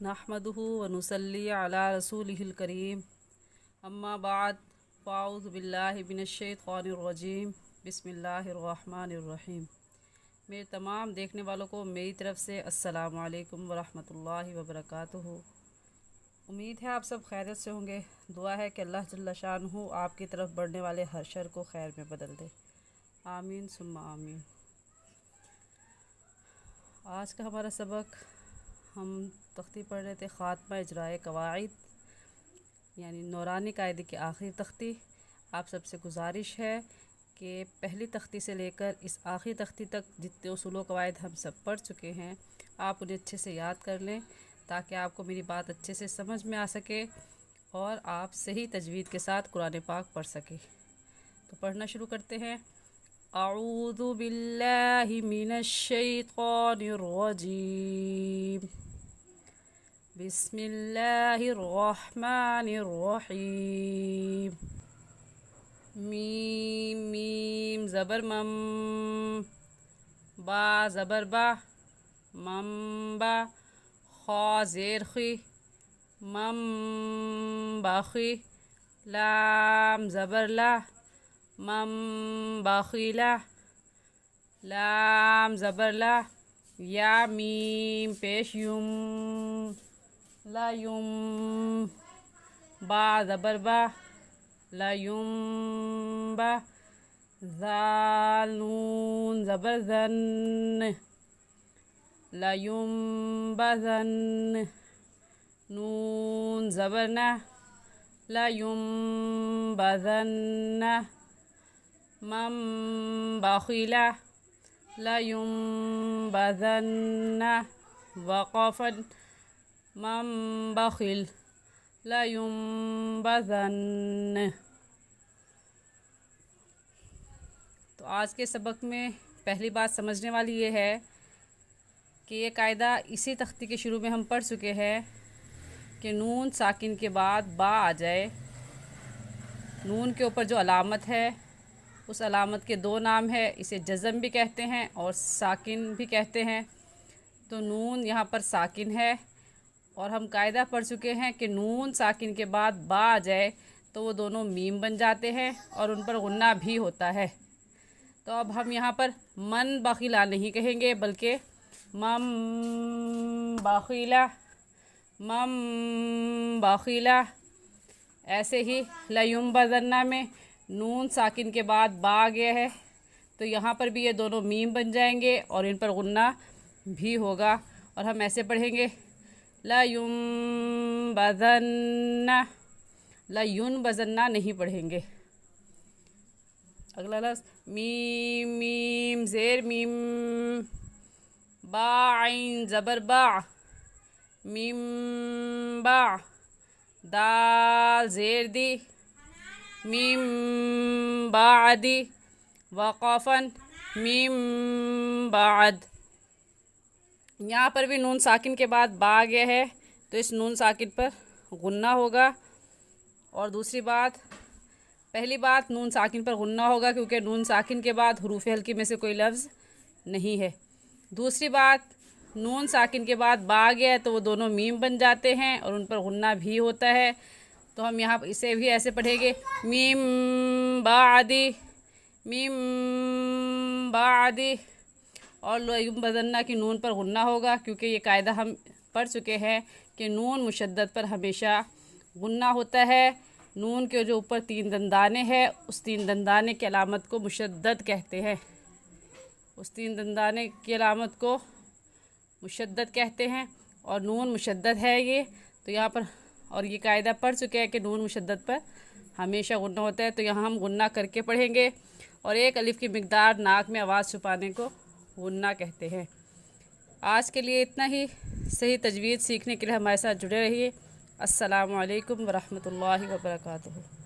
नहमदुहु व नुसल्ली अला रसूलिहिल करीम अम्मा बाद फ़ाऊज़ु बिल्लाहि मिनश्शैतानिर्रजीम बिस्मिल्लाहिर्रहमानिर्रहीम। मेरे तमाम देखने वालों को मेरी तरफ़ से अस्सलामु अलैकुम व रहमतुल्लाहि व बरकातुहू। उम्मीद है आप सब खैरियत से होंगे। दुआ है कि अल्लाह जल्ल शानुहु आपकी तरफ बढ़ने वाले हर शर को खैर में बदल दे। आमीन सुम्मा आमीन। आज का हमारा सबक हम तख्ती पढ़ रहे थे ख़ात्मा इजराए कवाइद यानी नूरानी कायदे की आखिरी तख्ती। आप सबसे गुजारिश है कि पहली तख्ती से लेकर इस आखिरी तख्ती तक जितने उसूल कवायद हम सब पढ़ चुके हैं आप उन्हें अच्छे से याद कर लें ताकि आपको मेरी बात अच्छे से समझ में आ सके और आप सही तजवीद के साथ कुरान पाक पढ़ सकें। तो पढ़ना शुरू करते हैं। अऊज़ु बिल्लाहि मिनश्शैतानिर रजीम बिस्मिल्लाहिर्रहमानिर्रहीम। मीम मीम ज़बर मम, बा ज़बर बा, मम बा, खा ज़ेर खी, मम बाखी, लाम ज़बर ला, मम बाखीला, लाम ज़बर ला, या मीम पेश युम, ला युम, बा ज़बर बा, ला युम बा, ज़ाल नून ज़बर ज़न, ला युम बज़न, नून ज़बर ना, ला युम बज़न, मम बाखीला, ला युम बज़न, वक़फ़न मम बखिल, ला युम बज़न। तो आज के सबक में पहली बात समझने वाली ये है कि ये कायदा इसी तख्ती के शुरू में हम पढ़ चुके हैं कि नून साकिन के बाद बा आ जाए। नून के ऊपर जो अलामत है उस अलामत के दो नाम है, इसे जज़म भी कहते हैं और साकिन भी कहते हैं। तो नून यहाँ पर साकिन है और हम कायदा पढ़ चुके हैं कि नून साकिन के बाद बा आ जाए तो वो दोनों मीम बन जाते हैं और उन पर गुन्ना भी होता है। तो अब हम यहाँ पर मन बाखिला नहीं कहेंगे बल्कि मम बाखिला, मम बाखिला। ऐसे ही लयुम बज़न्ना में नून साकिन के बाद बा आ गया है तो यहाँ पर भी ये दोनों मीम बन जाएंगे और इन पर गुन्ना भी होगा और हम ऐसे पढ़ेंगे लयुम बज़न्ना, लयुन बज़न्ना नहीं पढ़ेंगे। अगला लफ्ज़ मीम मीम ज़ेर मीम, बा आइन ज़बर बा, मीम बा, दाल ज़ेर दी, मीम बादी, वक़फ़न मीम बाद। यहाँ पर भी नून साकिन के बाद बा आ गया है तो इस नून साकिन पर गुन्ना होगा। और दूसरी बात, पहली बात नून साकिन पर गुन्ना होगा क्योंकि नून साकिन के बाद हुरूफ हल्की में से कोई लफ्ज़ नहीं है। दूसरी बात, नून साकिन के बाद बा आ गया है तो वो दोनों मीम बन जाते हैं और उन पर गुन्ना भी होता है। तो हम यहाँ इसे भी ऐसे पढ़ेंगे मीम बादी, मीम बादी। और लयुम बज़न्ना की नून पर गुन्ना होगा क्योंकि ये कायदा हम पढ़ चुके हैं कि नून मुशद्दद पर हमेशा गुन्ना होता है। नून के जो ऊपर तीन दंदाने हैं उस तीन दंदाने की अलामत को मुशद्दद कहते हैं, उस तीन दंदाने की अलामत को मुशद्दद कहते हैं और नून मुशद्दद है ये। तो यहाँ पर और ये कायदा पढ़ चुके हैं कि नून मुशद्दद पर हमेशा गुन्ना होता है। तो यहाँ हम गुन्ना करके पढ़ेंगे और एक अलिफ की मिक़दार नाक में आवाज़ छुपाने को गुन्ना कहते हैं। आज के लिए इतना ही। सही तजवीज़ सीखने के लिए हमारे साथ जुड़े रहिए। अस्सलामु अलैकुम व रहमतुल्लाहि व बरकातुहू।